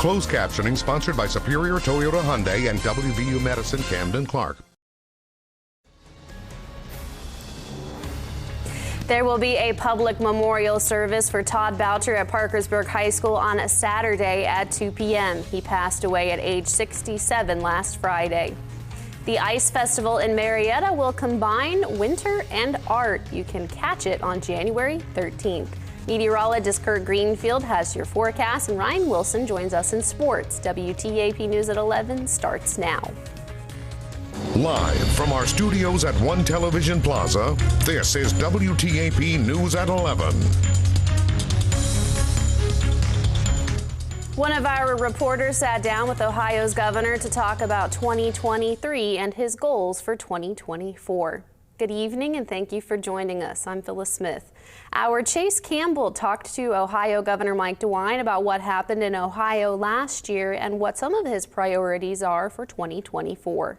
Closed captioning sponsored by Superior Toyota Hyundai and WVU Medicine Camden Clark. There will be a public memorial service for Todd Boucher at Parkersburg High School on a Saturday at 2 p.m. He passed away at age 67 last Friday. The Ice Festival in Marietta will combine winter and art. You can catch it on January 13th. Meteorologist Kurt Greenfield has your forecast, and Ryan Wilson joins us in sports. WTAP News at 11 starts now. Live from our studios at One Television Plaza, this is WTAP News at 11. One of our reporters sat down with Ohio's governor to talk about 2023 and his goals for 2024. Good evening and thank you for joining us. I'm Phyllis Smith. Our Chase Campbell talked to Ohio Governor Mike DeWine about what happened in Ohio last year and what some of his priorities are for 2024.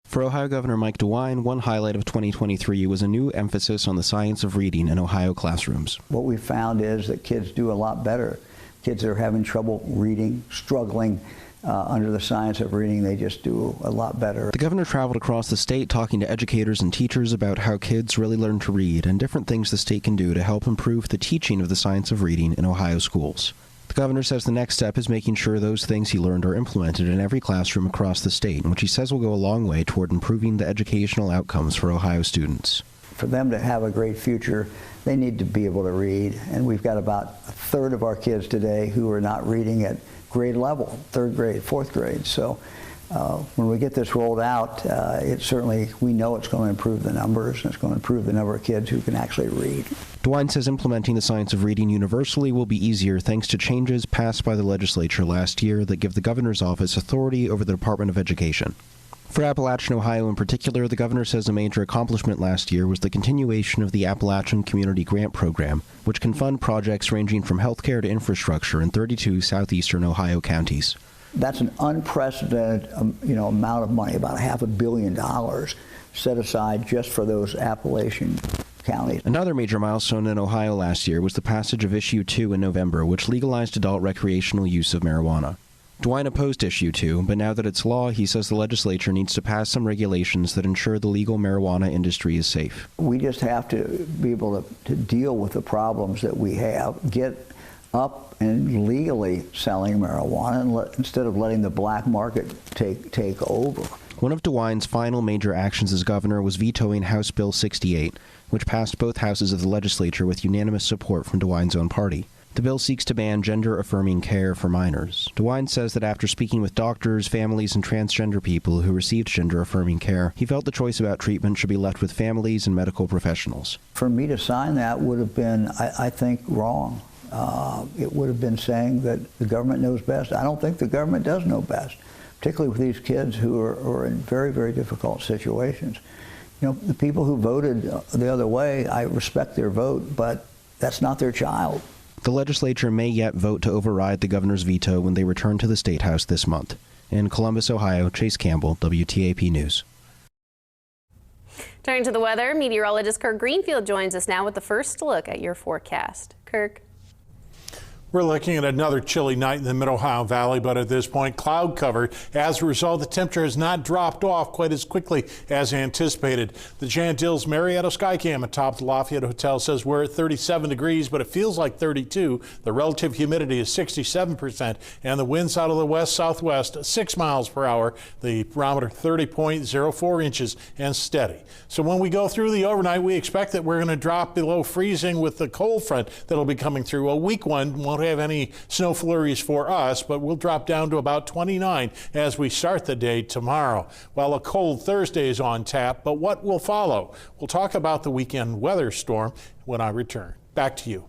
For Ohio Governor Mike DeWine, one highlight of 2023 was a new emphasis on the science of reading in Ohio classrooms. What we found is that kids do a lot better. Kids that are having trouble reading, struggling under the science of reading, they just do a lot better. The governor traveled across the state talking to educators and teachers about how kids really learn to read and different things the state can do to help improve the teaching of the science of reading in Ohio schools. The governor says the next step is making sure those things he learned are implemented in every classroom across the state, which he says will go a long way toward improving the educational outcomes for Ohio students. For them to have a great future, they need to be able to read. And we've got about a third of our kids today who are not reading at grade level, third grade, fourth grade. So when we get this rolled out, we know it's going to improve the numbers, and it's going to improve the number of kids who can actually read. DeWine says implementing the science of reading universally will be easier thanks to changes passed by the legislature last year that give the governor's office authority over the Department of Education. For Appalachian Ohio in particular, the governor says a major accomplishment last year was the continuation of the Appalachian Community Grant Program, which can fund projects ranging from healthcare to infrastructure in 32 southeastern Ohio counties. That's an unprecedented amount of money, about $500 million set aside just for those Appalachian counties. Another major milestone in Ohio last year was the passage of Issue 2 in November, which legalized adult recreational use of marijuana. DeWine opposed Issue 2, but now that it's law, he says the legislature needs to pass some regulations that ensure the legal marijuana industry is safe. We just have to be able to deal with the problems that we have, get up and legally selling marijuana instead of letting the black market take over. One of DeWine's final major actions as governor was vetoing House Bill 68, which passed both houses of the legislature with unanimous support from DeWine's own party. The bill seeks to ban gender-affirming care for minors. DeWine says that after speaking with doctors, families, and transgender people who received gender-affirming care, he felt the choice about treatment should be left with families and medical professionals. For me to sign that would have been, I think, wrong. It would have been saying that the government knows best. I don't think the government does know best, particularly with these kids who are in very, very difficult situations. You know, the people who voted the other way, I respect their vote, but that's not their child. The legislature may yet vote to override the governor's veto when they return to the State House this month. In Columbus, Ohio, Chase Campbell, WTAP News. Turning to the weather, meteorologist Kirk Greenfield joins us now with the first look at your forecast. Kirk. We're looking at another chilly night in the Mid-Ohio Valley, but at this point, cloud covered. As a result, the temperature has not dropped off quite as quickly as anticipated. The Jan Dills Marietta Skycam atop the Lafayette Hotel says we're at 37 degrees, but it feels like 32. The relative humidity is 67%, and the winds out of the west-southwest, 6 miles per hour. The barometer 30.04 inches and steady. So when we go through the overnight, we expect that we're going to drop below freezing with the cold front that'll be coming through. A weak one won't have any snow flurries for us, but we'll drop down to about 29 as we start the day tomorrow. Well, a cold Thursday is on tap, but what will follow? We'll talk about the weekend weather storm when I return. Back to you.